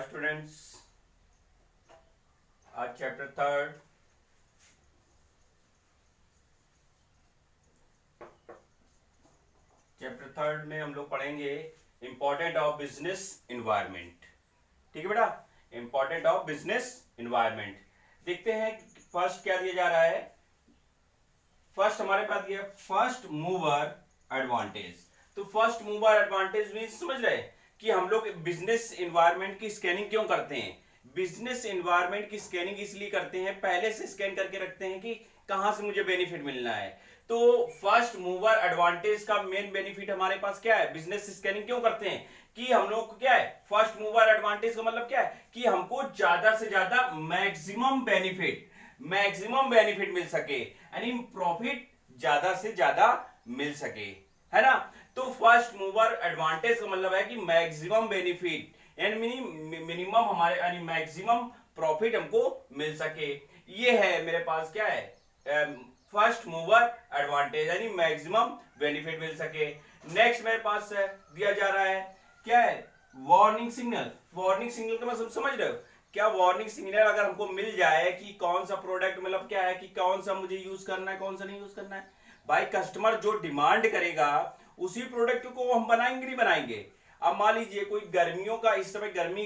Students, आज chapter third में हम लोग पढ़ेंगे इंपॉर्टेंट ऑफ बिजनेस इन्वायरमेंट। ठीक है बेटा, इंपॉर्टेंट ऑफ बिजनेस इन्वायरमेंट। देखते हैं फर्स्ट क्या दिया जा रहा है। फर्स्ट हमारे पास दिया फर्स्ट मूवर एडवांटेज। तो फर्स्ट मूवर एडवांटेज मीन समझ रहे हैं कि हम लोग बिजनेस इन्वायरमेंट की स्कैनिंग क्यों करते हैं। बिजनेस इन्वायरमेंट की स्कैनिंग इसलिए करते हैं, पहले से स्कैन करके रखते हैं कि कहां से मुझे बेनिफिट मिलना है। तो फर्स्ट मूवर एडवांटेज का मेन बेनिफिट हमारे पास क्या है, बिजनेस स्कैनिंग क्यों करते हैं कि हम लोग को क्या है, फर्स्ट मूवर एडवांटेज का मतलब क्या है कि हमको ज्यादा से ज्यादा मैक्सिमम बेनिफिट मिल सके, यानी प्रॉफिट ज्यादा से ज्यादा मिल सके, है ना। तो फर्स्ट मूवर एडवांटेज का मतलब है कि मैक्सिमम बेनिफिट यानी मिनिमम हमारे यानी मैक्सिमम प्रॉफिट हमको मिल सके। ये है मेरे पास क्या है, फर्स्ट मूवर एडवांटेज यानी मैक्सिमम बेनिफिट मिल सके। नेक्स्ट मेरे पास दिया जा रहा है क्या है, वार्निंग सिग्नल। वार्निंग सिग्नल का मतलब समझ रहे हो क्या, वार्निंग सिग्नल अगर हमको मिल जाए कि कौन सा प्रोडक्ट मतलब क्या है कि कौन सा मुझे यूज करना है कौन सा नहीं यूज करना है। भाई कस्टमर जो डिमांड करेगा उसी प्रोडक्ट को हम बनाएंगे नहीं बनाएंगे। अब मान लीजिए कोई गर्मियों का, इस समय गर्मी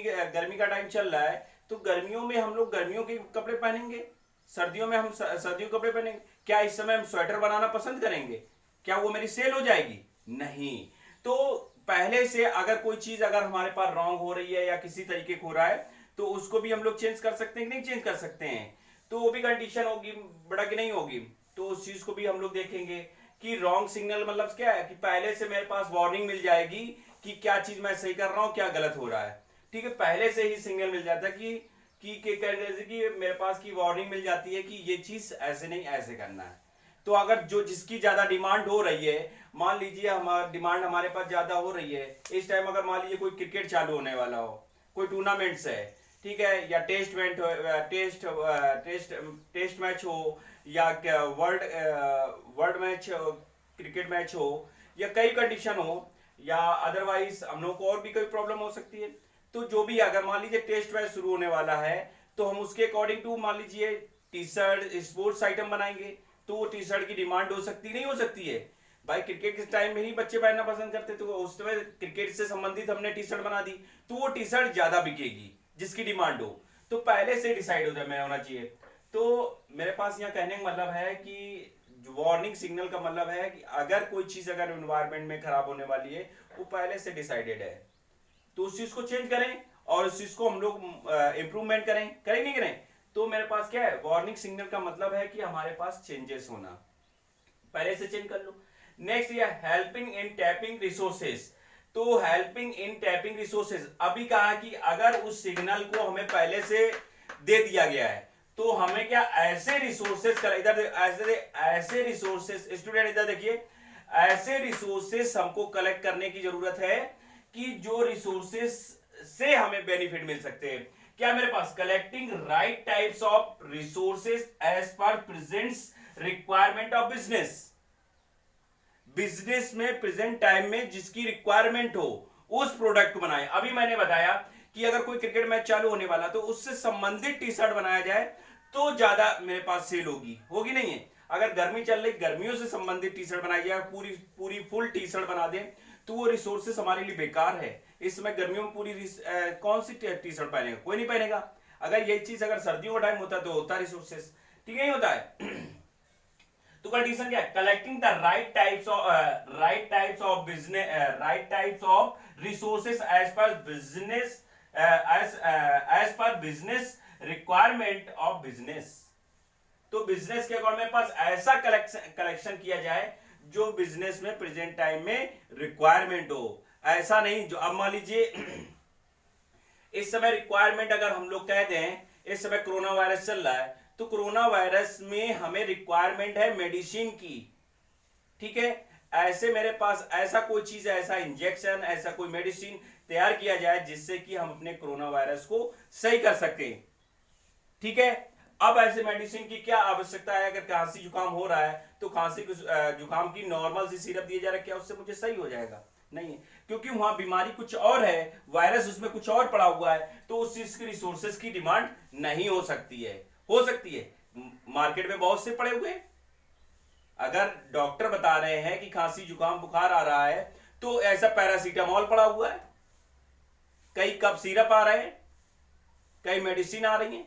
का टाइम चल रहा है, तो गर्मियों में हम लोग गर्मियों के कपड़े पहनेंगे, सर्दियों में हम सर्दियों के कपड़े पहनेंगे। क्या इस समय हम स्वेटर बनाना पसंद करेंगे? क्या वो मेरी सेल हो जाएगी? नहीं। तो पहले से अगर कोई चीज अगर हमारे पास रॉन्ग हो रही है या किसी तरीके हो रहा है तो उसको भी हम लोग चेंज कर सकते हैं कि नहीं चेंज कर सकते हैं। तो वो भी कंडीशन होगी बड़ा कि नहीं होगी, तो उस चीज को भी हम लोग देखेंगे कि रॉन्ग सिग्नल मतलब क्या है कि पहले से मेरे पास वार्निंग मिल जाएगी कि क्या चीज मैं सही कर रहा हूं क्या गलत हो रहा है। ठीक है, पहले से ही सिग्नल मिल जाता है कि मेरे पास की वार्निंग मिल जाती है कि ये चीज ऐसे नहीं ऐसे करना है। तो अगर जो जिसकी ज्यादा डिमांड हो रही है, मान लीजिए हमारा डिमांड हमारे पास ज्यादा हो रही है इस टाइम, अगर मान लीजिए कोई क्रिकेट चालू होने वाला हो, कोई टूर्नामेंट्स है, ठीक है, या टेस्ट मैच हो या वर्ल्ड मैच क्रिकेट मैच हो या कई कंडीशन हो या अदरवाइज हम लोग को और भी कोई प्रॉब्लम हो सकती है। तो जो भी अगर मान लीजिए टेस्ट मैच शुरू होने वाला है तो हम उसके अकॉर्डिंग टू मान लीजिए टी शर्ट स्पोर्ट्स आइटम बनाएंगे। तो वो टी शर्ट की डिमांड हो सकती नहीं हो सकती है। भाई क्रिकेट के टाइम में ही बच्चे पहनना पसंद करते, तो उस समय क्रिकेट से संबंधित हमने टी शर्ट बना दी तो वो टी शर्ट ज्यादा बिकेगी जिसकी डिमांड हो। तो पहले से डिसाइड होना चाहिए। तो मेरे पास यहाँ कहने का मतलब है कि वार्निंग सिग्नल का मतलब है कि अगर कोई चीज अगर एनवायरनमेंट में खराब होने वाली है वो पहले से डिसाइडेड है, तो उस चीज को चेंज करें और उस चीज को हम लोग इंप्रूवमेंट करें नहीं करें। तो मेरे पास क्या है, वार्निंग सिग्नल का मतलब है कि हमारे पास चेंजेस होना, पहले से चेंज कर लो। नेक्स्ट ये हेल्पिंग इन टैपिंग रिसोर्सेज। तो हेल्पिंग इन टैपिंग रिसोर्सेज, अभी कहा कि अगर उस सिग्नल को हमें पहले से दे दिया गया है तो हमें क्या ऐसे रिसोर्सेज कर, इधर ऐसे रिसोर्सेज, स्टूडेंट इधर देखिए, ऐसे रिसोर्सेज हमको कलेक्ट करने की जरूरत है कि जो रिसोर्सेज से हमें बेनिफिट मिल सकते हैं। क्या मेरे पास collecting right types of resources as per presents requirement of business में प्रेजेंट टाइम में जिसकी रिक्वायरमेंट हो उस प्रोडक्ट को बनाए। अभी मैंने बताया कि अगर कोई क्रिकेट मैच चालू होने वाला तो उससे संबंधित टी शर्ट बनाया जाए तो ज्यादा मेरे पास सेल होगी नहीं है। अगर गर्मी चल रही, गर्मियों से संबंधित टी शर्ट बनाई जाए, पूरी फुल टी शर्ट बना दें तो वो रिसोर्सेस हमारे लिए बेकार है। इस समय गर्मियों में कौन सी टी शर्ट पहनेगा, कोई नहीं पहनेगा। अगर ये चीज अगर सर्दियों का टाइम होता तो होता रिसोर्सेस, ठीक नहीं होता है। तो कंडीशन क्या है, collecting the right types of resources as per business requirement of business. तो बिजनेस के अकॉर्डिंग मेरे पास ऐसा कलेक्शन किया जाए जो बिजनेस में प्रेजेंट टाइम में रिक्वायरमेंट हो। ऐसा नहीं जो अब मान लीजिए इस समय रिक्वायरमेंट अगर हम लोग कह दें, इस समय कोरोना वायरस चल रहा है तो कोरोना वायरस में हमें रिक्वायरमेंट है मेडिसिन की, ठीक है। ऐसे मेरे पास ऐसा कोई चीज, ऐसा इंजेक्शन, ऐसा कोई मेडिसिन तैयार किया जाए जिससे कि हम अपने कोरोना वायरस को सही कर सकें, ठीक है। अब ऐसे मेडिसिन की क्या आवश्यकता है, अगर खांसी जुकाम हो रहा है तो खांसी जुकाम की नॉर्मल सी सिरप दी जा रहा है, क्या उससे मुझे सही हो जाएगा? नहीं है, क्योंकि वहां बीमारी कुछ और है, वायरस उसमें कुछ और पड़ा हुआ है, तो उस चीज की रिसोर्सेज की डिमांड नहीं हो सकती है। हो सकती है, मार्केट में बहुत से पड़े हुए हैं। अगर डॉक्टर बता रहे हैं कि खांसी जुकाम बुखार आ रहा है, तो ऐसा पैरासीटामोल पड़ा हुआ है, कई कप सिरप आ रहे हैं, कई मेडिसिन आ रही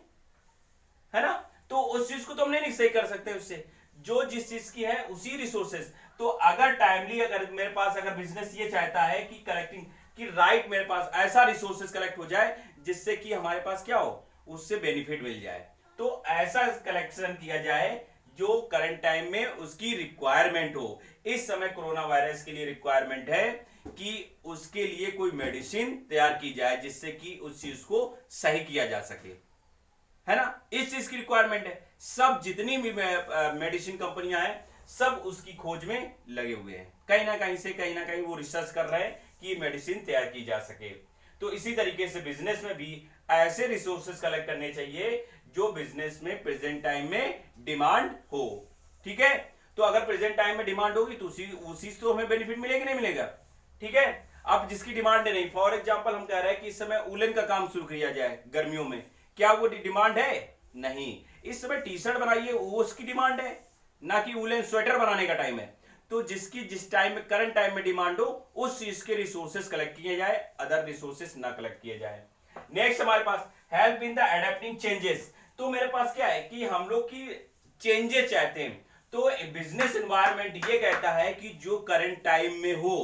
है ना। तो उस चीज को तो हम नहीं सही कर सकते उससे, जो जिस चीज की है उसी रिसोर्सेज। तो अगर टाइमली, अगर मेरे पास, अगर बिजनेस ये चाहता है कि कलेक्टिंग कि राइट मेरे पास ऐसा रिसोर्सेज कलेक्ट हो जाए जिससे कि हमारे पास क्या हो, उससे बेनिफिट मिल जाए, तो ऐसा कलेक्शन किया जाए जो करंट टाइम में उसकी रिक्वायरमेंट हो। इस समय कोरोना वायरस के लिए रिक्वायरमेंट है कि उसके लिए कोई मेडिसिन तैयार की जाए जिससे कि उस चीज को सही किया जा सके, है ना। इस चीज की रिक्वायरमेंट है। सब जितनी भी मेडिसिन कंपनियां हैं सब उसकी खोज में लगे हुए हैं, कहीं ना कहीं से कहीं ना कहीं वो रिसर्च कर रहे हैं कि मेडिसिन तैयार की जा सके। तो इसी तरीके से बिजनेस में भी ऐसे रिसोर्सेज कलेक्ट करने चाहिए जो बिजनेस में प्रेजेंट टाइम में डिमांड हो। ठीक है, तो अगर प्रेजेंट टाइम में डिमांड होगी तो उसी से तो हमें बेनिफिट मिलेगा, नहीं मिलेगा। ठीक है, अब जिसकी डिमांड नहीं, फॉर एग्जांपल हम कह रहे हैं कि इस समय उलन का काम शुरू किया जाए गर्मियों में, क्या वो डिमांड है? नहीं। इस समय टी शर्ट बनाइए, वो उसकी डिमांड है, ना कि उलन स्वेटर बनाने का टाइम है। तो जिसकी जिस टाइम में, करंट टाइम में डिमांड हो, उस चीज के रिसोर्सेज कलेक्ट किए जाए, अदर रिसोर्सेज ना कलेक्ट किए जाए। नेक्स्ट हमारे पास help in the adapting changes. तो मेरे पास क्या है कि हम लोग की चेंजेस चाहते हैं, तो बिजनेस एनवायरनमेंट ये कहता है कि जो करंट टाइम में हो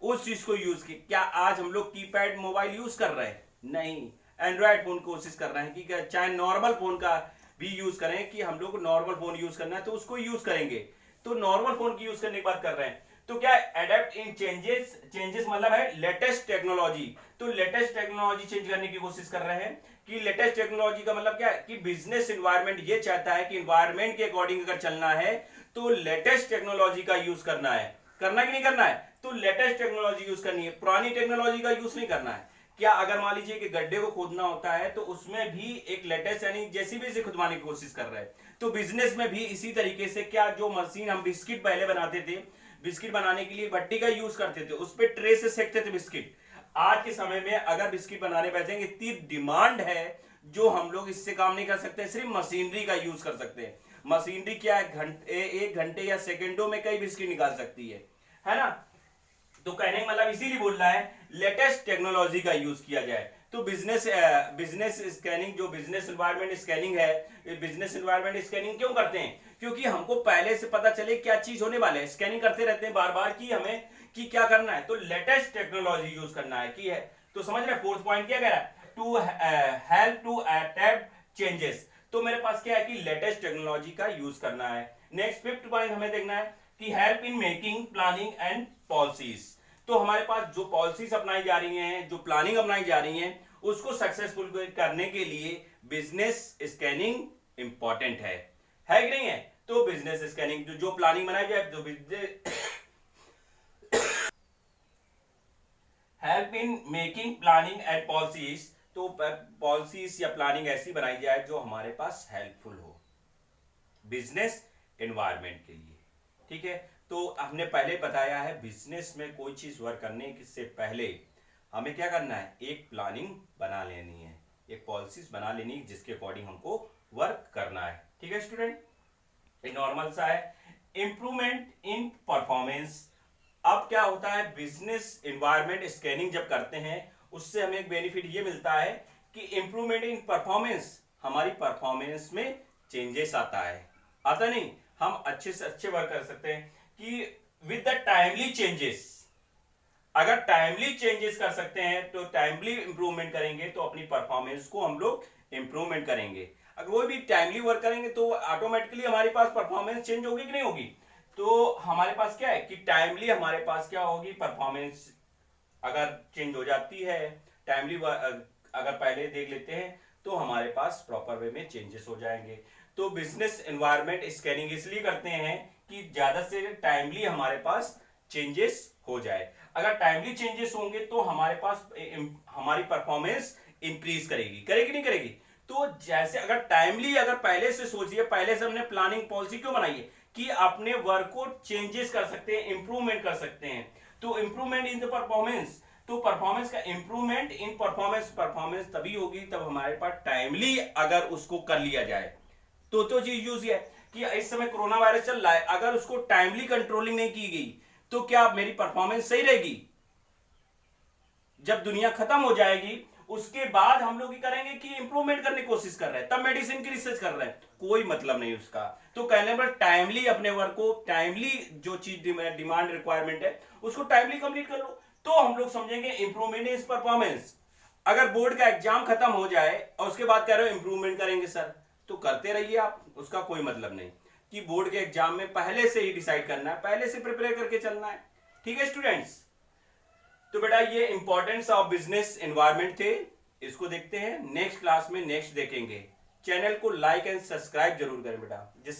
उस चीज को यूज की। क्या आज हम लोग कीपैड मोबाइल यूज कर रहे हैं? नहीं, एंड्रॉयड फोन कोशिश कर रहे हैं कि चाहे नॉर्मल फोन का भी यूज करें, कि हम लोग को नॉर्मल फोन यूज करना है तो उसको यूज करेंगे, तो नॉर्मल फोन की यूज करने की बात कर रहे हैं। तो क्या एडेप्ट इन चेंजेस, चेंजेस मतलब है लेटेस्ट टेक्नोलॉजी। तो लेटेस्ट टेक्नोलॉजी चेंज करने की कोशिश कर रहे हैं कि लेटेस्ट टेक्नोलॉजी का मतलब क्या है कि बिजनेस एनवायरनमेंट ये चाहता है कि एनवायरनमेंट के अकॉर्डिंग अगर चलना है तो लेटेस्ट टेक्नोलॉजी का यूज करना है। करना कि नहीं करना है? तो लेटेस्ट टेक्नोलॉजी यूज करनी है, पुरानी टेक्नोलॉजी का यूज नहीं करना है। क्या अगर मान लीजिए कि गड्ढे को खोदना होता है तो उसमें भी एक लेटेस्ट यानी जेसीबी से खुदवाने की कोशिश कर रहे हैं, तो बिजनेस में भी इसी तरीके से, क्या जो मशीन हम बिस्किट पहले बनाते थे, बिस्किट बनाने के लिए भट्टी का यूज करते थे, उस पर ट्रे से सेकते थे बिस्किट, आज के समय में अगर बिस्किट बनाने बैठेंगे, इतनी डिमांड है जो हम लोग इससे काम नहीं कर सकते, सिर्फ मशीनरी का यूज कर सकते हैं। मशीनरी क्या है, एक घंटे या सेकंडों में कई बिस्किट निकाल सकती है ना। तो कहने का मतलब इसीलिए बोल रहा है लेटेस्ट टेक्नोलॉजी का यूज किया जाए। तो बिजनेस स्कैनिंग, जो बिजनेस एनवायरनमेंट स्कैनिंग है, बिजनेस एनवायरनमेंट स्कैनिंग क्यों करते हैं? क्योंकि हमको पहले से पता चले क्या चीज होने वाले है, स्कैनिंग करते रहते हैं बार बार कि हमें कि क्या करना है, तो लेटेस्ट टेक्नोलॉजी यूज करना है कि है। तो समझ रहे, फोर्थ पॉइंट क्या कह रहा है, to help to adapt changes. तो मेरे पास क्या है कि लेटेस्ट टेक्नोलॉजी का यूज करना है। नेक्स्ट फिफ्थ पॉइंट हमें देखना है कि help in making planning and policies. तो हमारे पास जो पॉलिसीज अपनाई जा रही हैं, जो प्लानिंग अपनाई जा रही हैं, उसको सक्सेसफुल करने के लिए बिजनेस स्कैनिंग इंपॉर्टेंट है कि नहीं है? तो बिजनेस स्कैनिंग जो प्लानिंग बनाई जाए, जो help in making planning and policies, तो पॉलिसीज या प्लानिंग ऐसी बनाई जाए जो हमारे पास हेल्पफुल हो बिजनेस एनवायरनमेंट के लिए। ठीक है, तो हमने पहले बताया है बिजनेस में कोई चीज वर्क करने से पहले हमें क्या करना है, एक प्लानिंग बना लेनी है, एक पॉलिसीज बना लेनी है जिसके अकॉर्डिंग हमको वर्क करना है। ठीक है स्टूडेंट, ये नॉर्मल सा है। Improvement in performance. अब क्या होता है, बिजनेस एनवायरनमेंट स्कैनिंग जब करते हैं उससे हमें एक बेनिफिट ये मिलता है कि इंप्रूवमेंट इन परफॉर्मेंस, हमारी परफॉर्मेंस में चेंजेस आता है, आता नहीं, हम अच्छे से अच्छे वर्क कर सकते हैं कि विद द टाइमली चेंजेस। अगर टाइमली चेंजेस कर सकते हैं तो टाइमली इंप्रूवमेंट करेंगे तो अपनी परफॉर्मेंस को हम लोग इंप्रूवमेंट करेंगे। अगर कोई भी टाइमली वर्क करेंगे तो ऑटोमेटिकली हमारे पास परफॉर्मेंस चेंज होगी कि नहीं होगी? तो हमारे पास क्या है कि टाइमली हमारे पास क्या होगी, परफॉर्मेंस अगर चेंज हो जाती है, टाइमली अगर पहले देख लेते हैं तो हमारे पास प्रॉपर वे में चेंजेस हो जाएंगे। तो बिजनेस एनवायरनमेंट स्कैनिंग इसलिए करते हैं कि ज्यादा से टाइमली हमारे पास चेंजेस हो जाए। अगर टाइमली चेंजेस होंगे तो हमारे पास हमारी परफॉर्मेंस इंक्रीज करेगी, करेगी नहीं करेगी? तो जैसे अगर टाइमली, अगर पहले से सोचिए, पहले से हमने प्लानिंग पॉलिसी क्यों बनाई है कि अपने वर्क को चेंजेस कर सकते हैं, इंप्रूवमेंट कर सकते हैं। तो इंप्रूवमेंट इन द परफॉर्मेंस, तो परफॉर्मेंस का इंप्रूवमेंट इन परफॉर्मेंस, परफॉर्मेंस तभी होगी तब हमारे पास टाइमली अगर उसको कर लिया जाए। तो चीज यूज है कि इस समय कोरोना वायरस चल रहा है, अगर उसको टाइमली कंट्रोलिंग नहीं की गई तो क्या मेरी परफॉर्मेंस सही रहेगी? जब दुनिया खत्म हो जाएगी उसके बाद हम लोग करेंगे कि इंप्रूवमेंट करने की कोशिश कर रहे हैं, तब मेडिसिन की रिसर्च कर रहे हैं, कोई मतलब नहीं उसका। तो कहने पर टाइमली अपने वर्क को, टाइमली जो चीज डिमांड रिक्वायरमेंट है उसको टाइमली कंप्लीट कर लो, तो हम लोग समझेंगे इंप्रूवमेंट इन परफॉर्मेंस। अगर बोर्ड का एग्जाम खत्म हो जाए और उसके बाद कह रहे हो इंप्रूवमेंट करेंगे सर, तो करते रहिए आप, उसका कोई मतलब नहीं कि बोर्ड के एग्जाम में पहले से ही डिसाइड करना है, पहले से प्रिपेयर करके चलना है। ठीक है स्टूडेंट्स, तो बेटा ये इंपॉर्टेंस ऑफ बिजनेस एनवायरनमेंट थे, इसको देखते हैं नेक्स्ट क्लास में, नेक्स्ट देखेंगे। चैनल को लाइक एंड सब्सक्राइब जरूर करें बेटा, जिससे